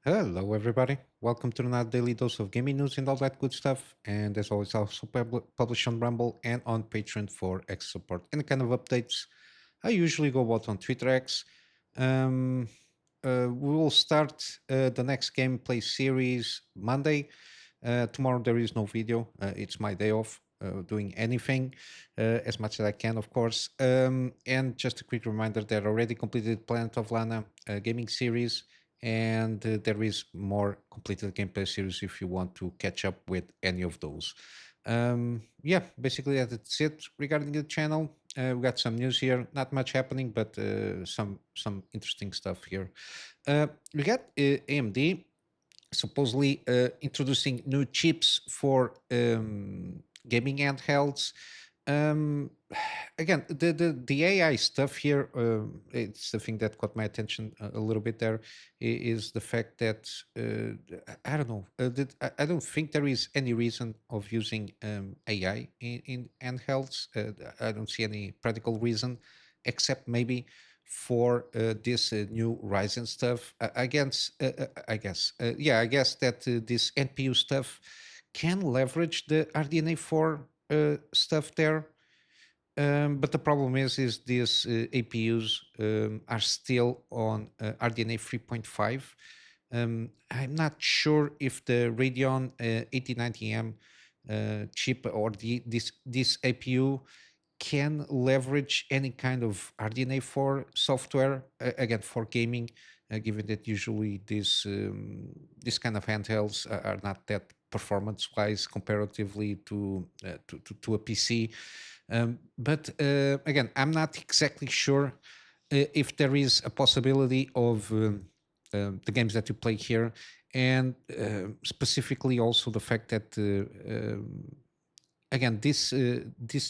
Hello, everybody. Welcome to another daily dose of gaming news and all that good stuff. And as always, also published on Rumble and on Patreon for extra support. Any kind of updates, I usually go out on Twitter X. Um, we will start the next gameplay series Monday. Tomorrow there is no video. It's my day off. Doing anything as much as I can, of course. And just a quick reminder that I already completed Planet of Lana gaming series, and there is more completed gameplay series if you want to catch up with any of those. Yeah, basically that's it regarding the channel. We got some news here, not much happening, but some interesting stuff here. We got AMD supposedly introducing new chips for gaming handhelds. Um, Again, the AI stuff here, it's the thing that caught my attention a little bit there, is the fact that I don't know, I don't think there is any reason of using AI in handhelds. I don't see any practical reason, except maybe for this new Ryzen stuff. I guess that this NPU stuff can leverage the RDNA4 stuff there. But the problem is these APUs are still on RDNA 3.5. I'm not sure if the Radeon 8090M chip or this APU can leverage any kind of RDNA4 software again for gaming, given that usually this kind of handhelds are not that performance wise comparatively to a PC. But again, I'm not exactly sure if there is a possibility of the games that you play here, and specifically also the fact that again this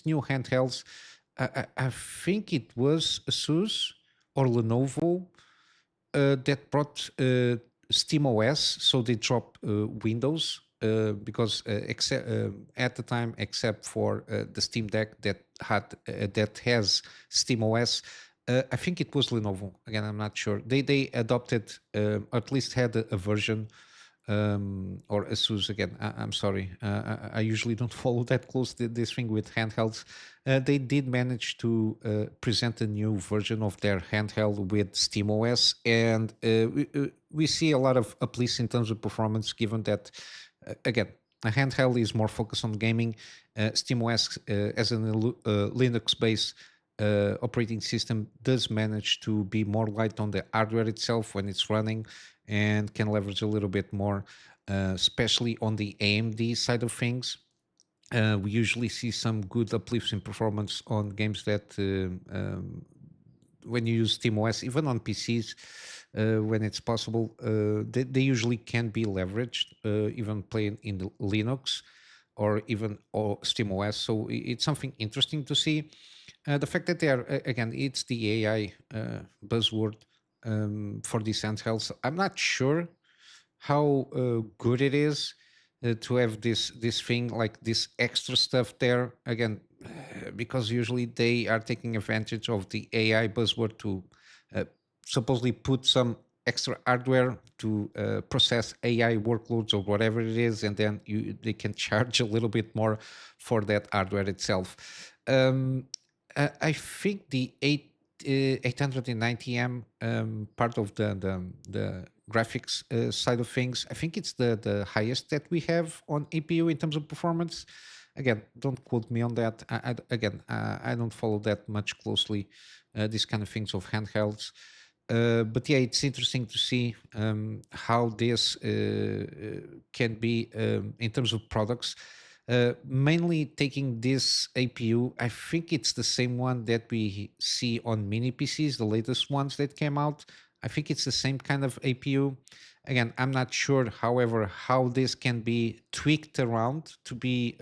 new handhelds, I think it was Asus or Lenovo that brought SteamOS, so they dropped Windows because at the time, except for the Steam Deck that has SteamOS, I think it was Lenovo. Again, I'm not sure. They adopted, or at least had a version, or Asus again. I'm sorry. I usually don't follow that close this thing with handhelds. They did manage to present a new version of their handheld with SteamOS, and we see a lot of uplifts in terms of performance, given that again a handheld is more focused on gaming. SteamOS as a Linux-based operating system does manage to be more light on the hardware itself when it's running, and can leverage a little bit more, especially on the AMD side of things. We usually see some good uplifts in performance on games that when you use SteamOS, even on PCs, when it's possible, they usually can be leveraged, even playing in the Linux or even or SteamOS. So it's something interesting to see. The fact that they are, again, it's the AI buzzword for these handhelds. I'm not sure how good it is to have this thing like this extra stuff there again, because usually they are taking advantage of the AI buzzword to supposedly put some extra hardware to process AI workloads or whatever it is, and then they can charge a little bit more for that hardware itself. I think the 890M part of the graphics side of things, I think it's the highest that we have on APU in terms of performance. Again, don't quote me on that. I don't follow that much closely, these kind of things of handhelds. But yeah, it's interesting to see how this can be in terms of products. Mainly taking this APU, I think it's the same one that we see on mini PCs, the latest ones that came out. I think it's the same kind of APU. Again, I'm not sure, however, how this can be tweaked around to be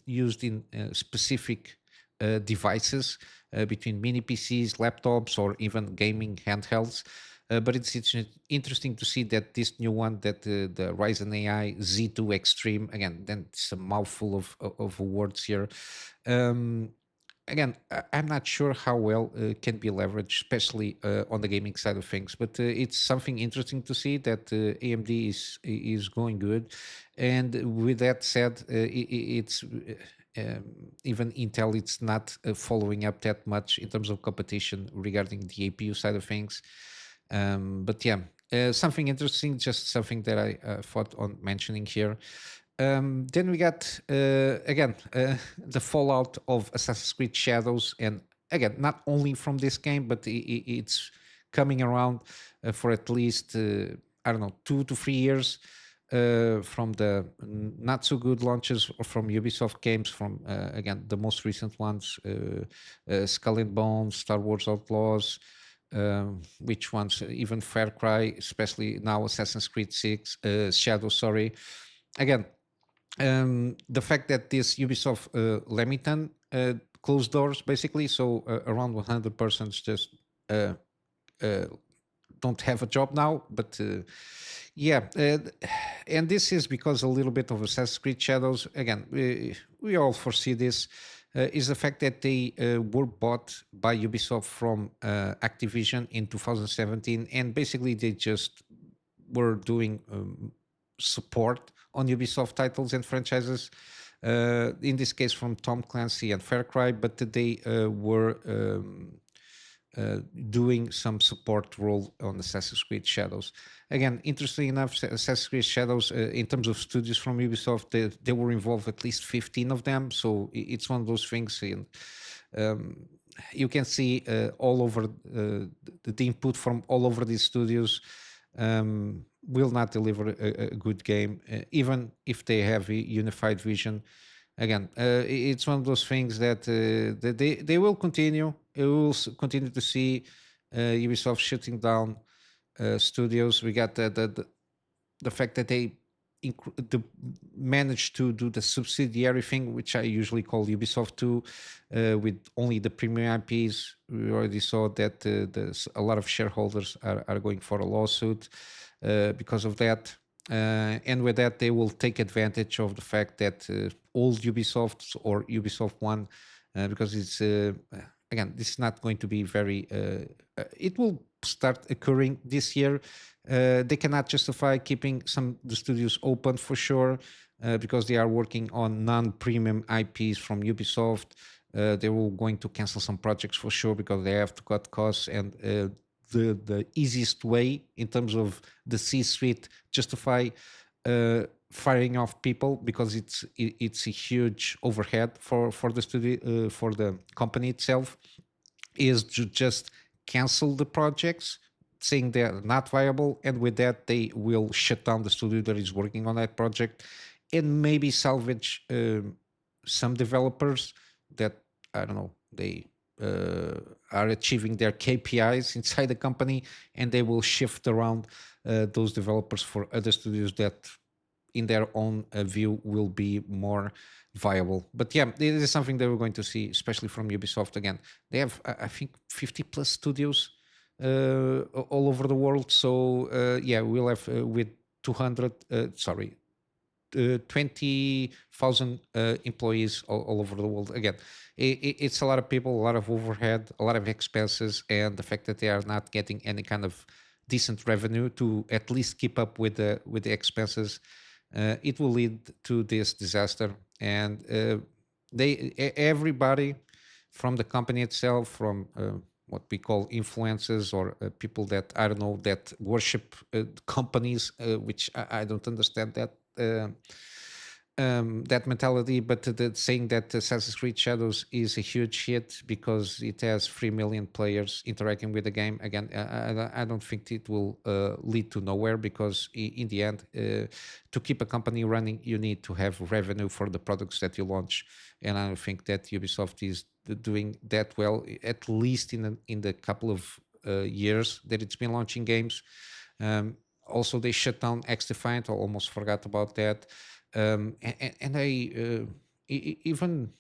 used in specific devices between mini PCs, laptops, or even gaming handhelds. But it's interesting to see that this new one, that the Ryzen AI Z2 Extreme, again, then it's a mouthful of words here. Um, again, I'm not sure how well can be leveraged, especially on the gaming side of things. But it's something interesting to see that AMD is going good. And with that said, it's even Intel. It's not following up that much in terms of competition regarding the APU side of things. But yeah, something interesting, just something that I thought on mentioning here. Then we got again the fallout of Assassin's Creed Shadows, and again, not only from this game, but it's coming around for at least I don't know 2 to 3 years from the not so good launches from Ubisoft games. From again the most recent ones, Skull and Bones, Star Wars Outlaws. Which ones? Even Far Cry, especially now Assassin's Creed Six, Shadow. Sorry, again the fact that this Ubisoft Leamington closed doors basically, so around 100 persons just uh, uh, don't have a job now. But yeah, and this is because a little bit of Assassin's Creed Shadows. Again, we all foresee this. Is the fact that they were bought by Ubisoft from Activision in 2017, and basically they just were doing support on Ubisoft titles and franchises. In this case, from Tom Clancy and Far Cry, but they were doing some support role on Assassin's Creed Shadows. Again, interesting enough, Assassin's Creed Shadows, in terms of studios from Ubisoft, they were involved at least 15 of them. So it's one of those things. And you can see all over the input from all over these studios will not deliver a good game, even if they have a unified vision. Again, it's one of those things that they will continue. We will continue to see Ubisoft shutting down studios. We got the fact that they managed to do the subsidiary thing, which I usually call Ubisoft 2, with only the premium IPs. We already saw that a lot of shareholders are going for a lawsuit because of that. And with that, they will take advantage of the fact that old Ubisofts or Ubisoft One, because it's again, this is not going to be very. It will start occurring this year. They cannot justify keeping some the studios open for sure, because they are working on non-premium IPs from Ubisoft. They were going to cancel some projects for sure because they have to cut costs, and the easiest way in terms of the C-suite justify firing off people, because it's a huge overhead for the studio, for the company itself, is to just cancel the projects, saying they're not viable, and with that they will shut down the studio that is working on that project, and maybe salvage some developers that, I don't know, they are achieving their KPIs inside the company, and they will shift around those developers for other studios that in their own view will be more viable. But yeah, this is something that we're going to see, especially from Ubisoft. Again, they have I think 50 plus studios all over the world. So yeah, we'll have with 200 sorry 20,000 employees all over the world. Again, it's a lot of people, a lot of overhead, a lot of expenses, and the fact that they are not getting any kind of decent revenue to at least keep up with the expenses, it will lead to this disaster. And everybody from the company itself, from what we call influencers, or people that, I don't know, that worship companies, which I don't understand that that mentality, but saying that Assassin's Creed Shadows is a huge hit because it has 3 million players interacting with the game. Again, I don't think it will lead to nowhere, because in the end, to keep a company running, you need to have revenue for the products that you launch. And I don't think that Ubisoft is doing that well, at least in the couple of years that it's been launching games. Also, they shut down X Defiant. I almost forgot about that. And I even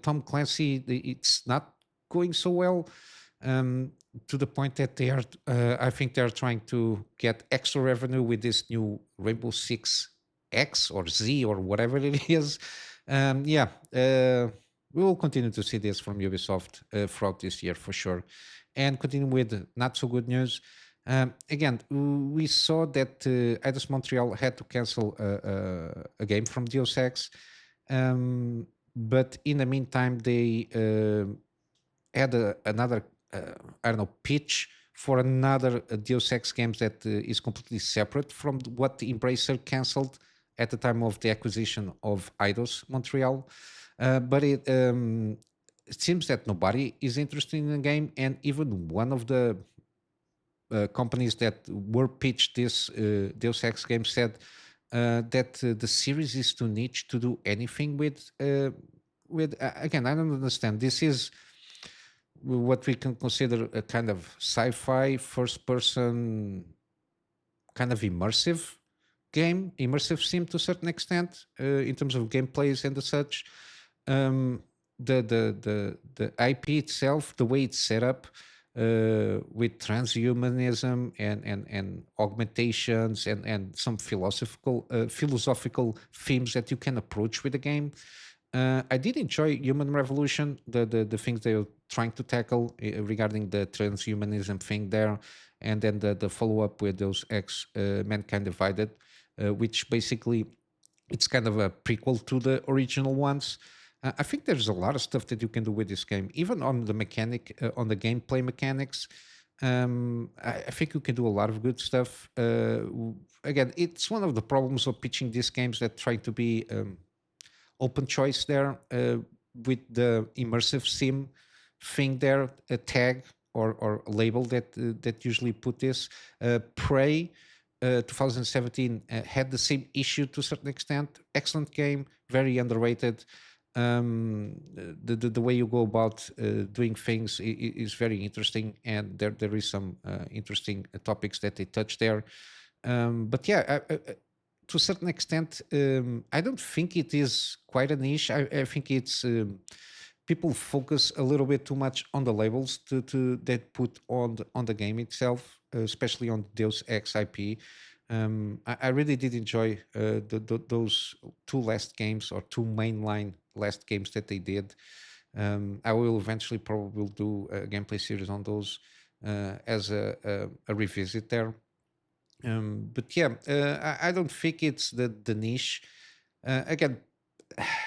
Tom Clancy, it's not going so well, um, to the point that they are. I think they are trying to get extra revenue with this new Rainbow Six X or Z or whatever it is. Yeah. we will continue to see this from Ubisoft throughout this year for sure. And continue with not so good news. Again, we saw that Eidos Montreal had to cancel a game from Deus Ex, but in the meantime, they had another, I don't know, pitch for another Deus Ex game that is completely separate from what Embracer canceled at the time of the acquisition of Eidos Montreal. But it seems that nobody is interested in the game, and even one of the companies that were pitched this Deus Ex game said that the series is too niche to do anything with. Again, I don't understand. This is what we can consider a kind of sci-fi first-person kind of immersive sim to a certain extent in terms of gameplays and the such. Um, the IP itself, the way it's set up with transhumanism and augmentations and some philosophical themes that you can approach with the game. I did enjoy Human Revolution, the things they were trying to tackle regarding the transhumanism thing there, and then the follow up with those X Mankind Divided, which basically it's kind of a prequel to the original ones. I think there's a lot of stuff that you can do with this game, even on the on the gameplay mechanics. I think you can do a lot of good stuff. Again, it's one of the problems of pitching these games that try to be open choice there with the immersive sim thing there, a tag or label that usually put this. Prey 2017 had the same issue to a certain extent. Excellent game, very underrated. The way you go about doing things is very interesting, and there is some interesting topics that they touch there. But yeah, to a certain extent, I don't think it is quite a niche. I think it's people focus a little bit too much on the labels to that put on the game itself, especially on Deus Ex IP. I really did enjoy those two last games or two mainline last games that they did. I will eventually probably do a gameplay series on those as a revisit there. But yeah, I don't think it's the niche. Again,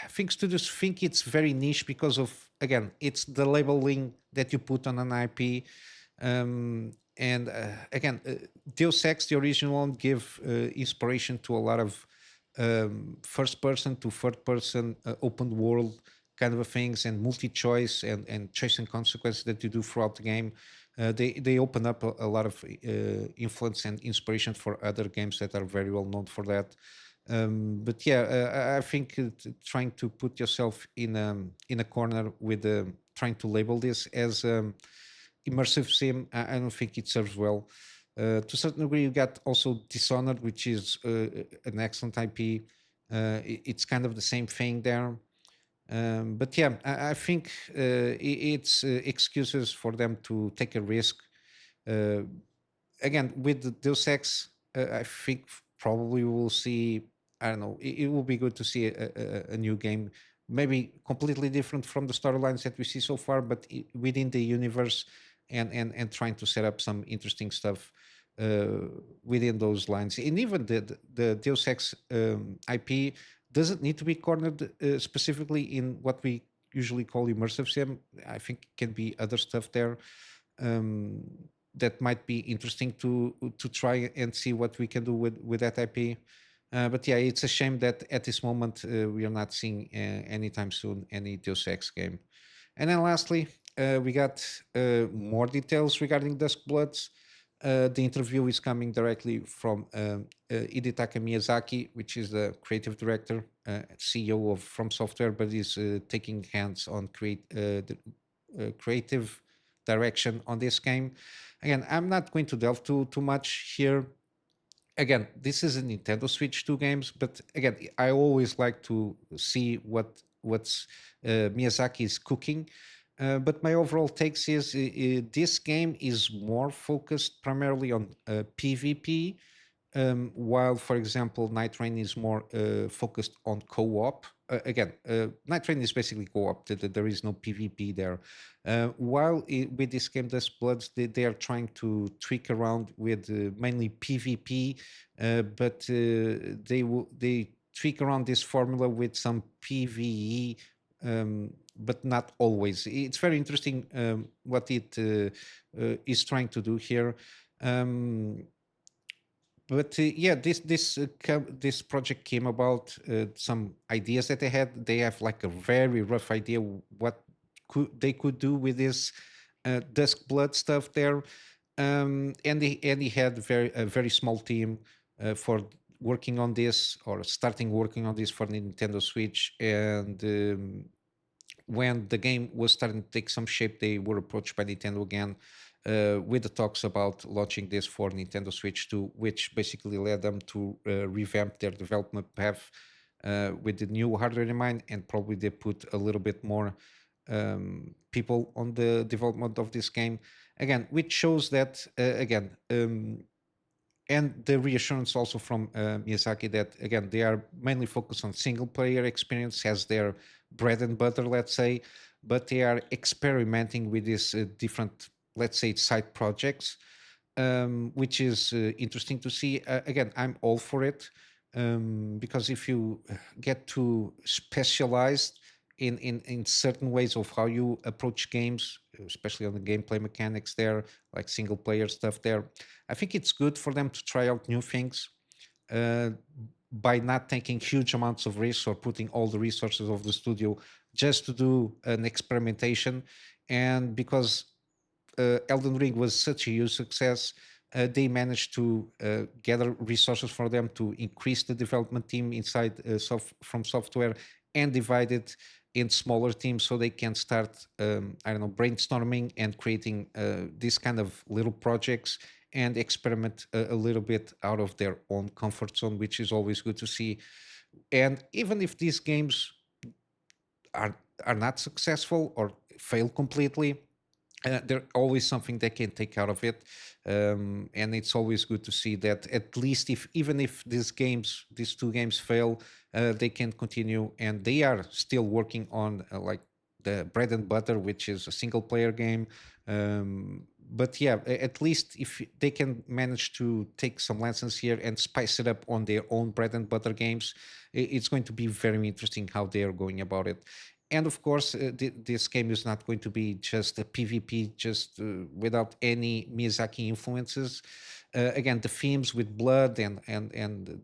think studios think it's very niche because of, again, it's the labeling that you put on an IP. And again, Deus Ex, the original one, give inspiration to a lot of first person to third person open world kind of things and multi-choice and choice and consequences that you do throughout the game. They open up a lot of influence and inspiration for other games that are very well known for that. But yeah, I think trying to put yourself in a corner with trying to label this as immersive sim, I don't think it serves well. To a certain degree, you got also Dishonored, which is an excellent IP. It's kind of the same thing there. But yeah, I think it's excuses for them to take a risk. Uh, Again, with the Deus Ex, I think probably we'll see. I don't know. It will be good to see a new game, maybe completely different from the storylines that we see so far, but within the universe, and trying to set up some interesting stuff uh, within those lines. And even the Deus Ex IP doesn't need to be cornered specifically in what we usually call immersive sim. I think it can be other stuff there. Um, that might be interesting to try and see what we can do with that IP. But yeah, it's a shame that at this moment we are not seeing anytime soon any Deus Ex game. And then lastly, we got more details regarding Duskbloods. The interview is coming directly from Hidetaka Miyazaki, which is the creative director, CEO of From Software, but is taking hands on the creative direction on this game. Again, I'm not going to delve too much here. Again, this is a Nintendo Switch 2 games, but again, I always like to see what's Miyazaki is cooking. But my overall takes is this game is more focused primarily on PvP, while, for example, Night Rain is more focused on co-op. Night Train is basically co-op. There is no PvP there. With this game, Duskbloods, they are trying to tweak around with mainly PvP, but they tweak around this formula with some PvE, but not always. It's very interesting what it is trying to do here. Um, but yeah, this project came about some ideas that they had. They have like a very rough idea what they could do with this Dusk Blood stuff there, and he had a very small team for working on this or starting working on this for Nintendo Switch. And when the game was starting to take some shape, they were approached by Nintendo again with the talks about launching this for Nintendo Switch 2, which basically led them to revamp their development path with the new hardware in mind, and probably they put a little bit more people on the development of this game again, which shows that and the reassurance also from Miyazaki that again they are mainly focused on single player experience as their bread and butter, let's say, but they are experimenting with these different, let's say, side projects, which is interesting to see. Again, I'm all for it because if you get too specialized in certain ways of how you approach games, especially on the gameplay mechanics there, like single player stuff there, I think it's good for them to try out new things uh, by not taking huge amounts of risks or putting all the resources of the studio just to do an experimentation. And because Elden Ring was such a huge success, they managed to gather resources for them to increase the development team inside from software and divide it in smaller teams so they can start, I don't know, brainstorming and creating these kind of little projects and experiment a little bit out of their own comfort zone, which is always good to see. And even if these games are are not successful or fail completely, there's always something they can take out of it, and it's always good to see that at least if even if these two games fail, they can continue and they are still working on like the bread and butter, which is a single player game. But yeah, at least if they can manage to take some lessons here and spice it up on their own bread and butter games, it's going to be very interesting how they are going about it. And of course, this game is not going to be just a PvP, just without any Miyazaki influences. Again, the themes with blood and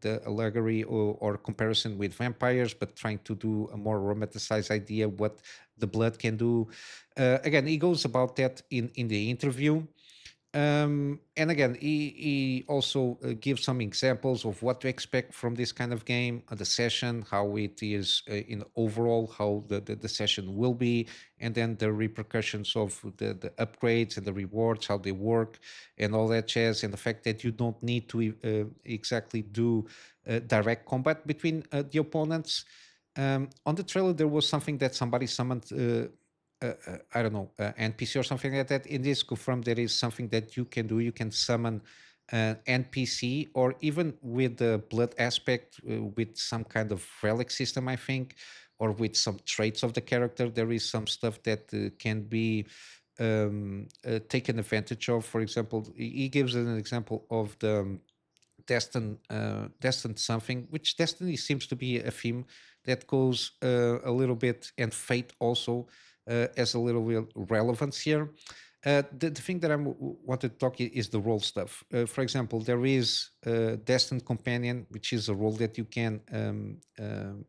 the allegory or comparison with vampires, but trying to do a more romanticized idea what the blood can do. Again, he goes about that in the interview. And again, he also gives some examples of what to expect from this kind of game, the session, how it is in overall, how the session will be, and then the repercussions of the upgrades and the rewards, how they work, and all that jazz, and the fact that you don't need to exactly do direct combat between the opponents. On the trailer, there was something that somebody summoned. I don't know, NPC or something like that. In this confirmed there is something that you can do. You can summon an NPC, or even with the blood aspect, with some kind of relic system, I think, or with some traits of the character. There is some stuff that can be taken advantage of. For example, he gives an example of the destined something, which destiny seems to be a theme that goes a little bit, and fate also as a little bit relevance here. The thing that wanted to talk is the role stuff. For example, there is a destined companion, which is a role that you can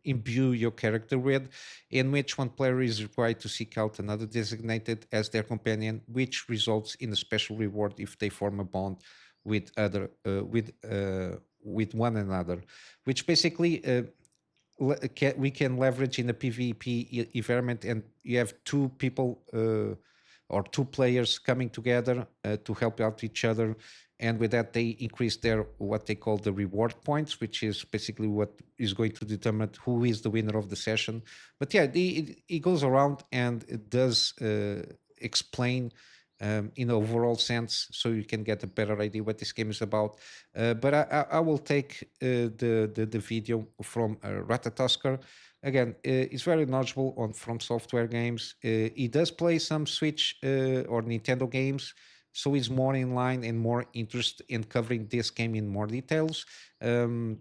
imbue your character with, in which one player is required to seek out another designated as their companion, which results in a special reward if they form a bond with with one another, which basically we can leverage in a PvP environment, and you have two people or two players coming together to help out each other, and with that they increase their what they call the reward points, which is basically what is going to determine who is the winner of the session. But yeah, it goes around and it does explain in the overall sense, so you can get a better idea what this game is about. But I will take the video from Ratatorsk. Again, it's very knowledgeable on From Software games. He does play some Switch or Nintendo games, so he's more in line and more interested in covering this game in more details. And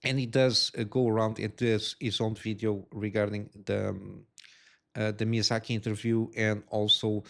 he does go around and does his own video regarding the Miyazaki interview, and also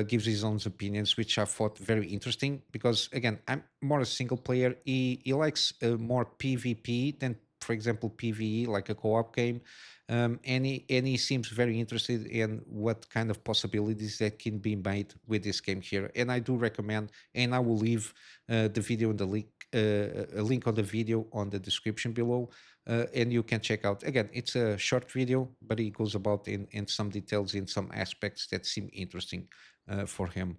gives his own opinions, which I thought very interesting because, again, I'm more a single player. He likes more PvP than, for example, PvE, like a co-op game. And he seems very interested in what kind of possibilities that can be made with this game here. And I do recommend, and I will leave the video in the link, a link on the video on the description below, and you can check out. Again, it's a short video, but it goes about in some details, in some aspects that seem interesting for him.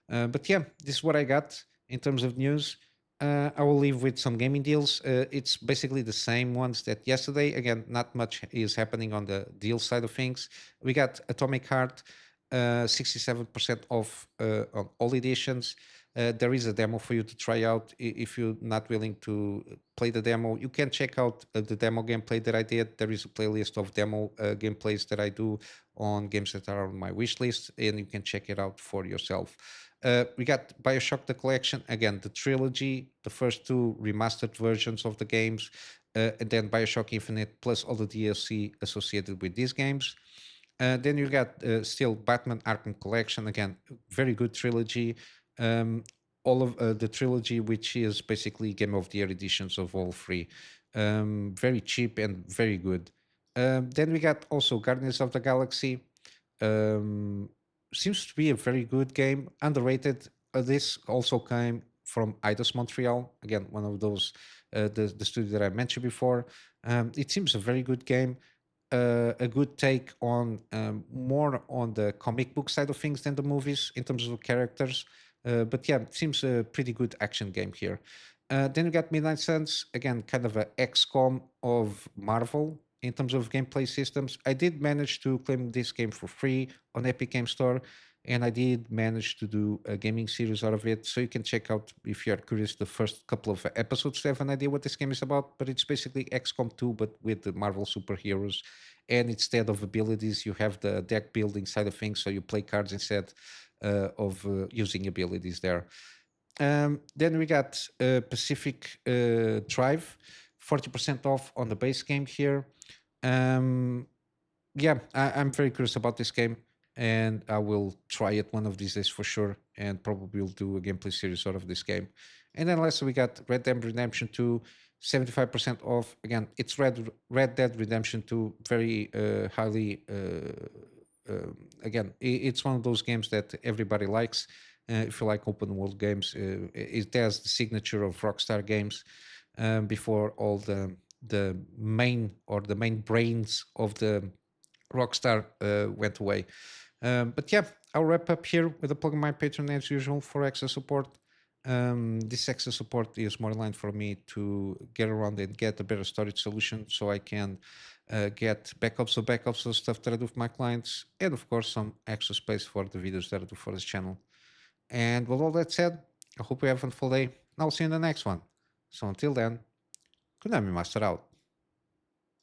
But yeah, this is what I got in terms of news. I will leave with some gaming deals. It's basically the same ones that yesterday. Again, not much is happening on the deal side of things. We got Atomic Heart, 67% off on all editions. There is a demo for you to try out. If you're not willing to play the demo, you can check out the demo gameplay that I did. There is a playlist of demo gameplays that I do on games that are on my wish list, and you can check it out for yourself. We got Bioshock the Collection, again, the trilogy, the first two remastered versions of the games, and then Bioshock Infinite, plus all the DLC associated with these games. Then you got still Batman Arkham Collection, again, very good trilogy. Um, all of the trilogy, which is basically Game of the Year editions of all three. Very cheap and very good. Then we got also Guardians of the Galaxy. Um, Seems to be a very good game, underrated. This also came from Eidos Montreal, again one of those the studio that I mentioned before. It seems a very good game, a good take on more on the comic book side of things than the movies in terms of characters. But yeah, it seems a pretty good action game here. Then you got Midnight Suns, again, kind of a XCOM of Marvel in terms of gameplay systems. I did manage to claim this game for free on Epic Game Store, and I did manage to do a gaming series out of it. So you can check out, if you're curious, the first couple of episodes to have an idea what this game is about. But it's basically XCOM 2, but with the Marvel superheroes. And instead of abilities, you have the deck building side of things. So you play cards instead of using abilities there. Then we got Pacific Drive, 40% off on the base game here. Um, yeah, I'm very curious about this game, and I will try it one of these days for sure, and probably will do a gameplay series out of this game. And then lastly, we got Red Dead Redemption 2, 75% off. Again, it's Red Dead Redemption 2, very highly. Again, it's one of those games that everybody likes. If you like open world games, it has the signature of Rockstar games. Before all the main brains of the Rockstar went away. But yeah, I'll wrap up here with a plug on my Patreon as usual for extra support. This extra support is more aligned for me to get around and get a better storage solution so I can get backups of stuff that I do for my clients, and of course some extra space for the videos that I do for this channel. And with all that said, I hope you have a wonderful day, and I'll see you in the next one. So until then, Kunami Master out.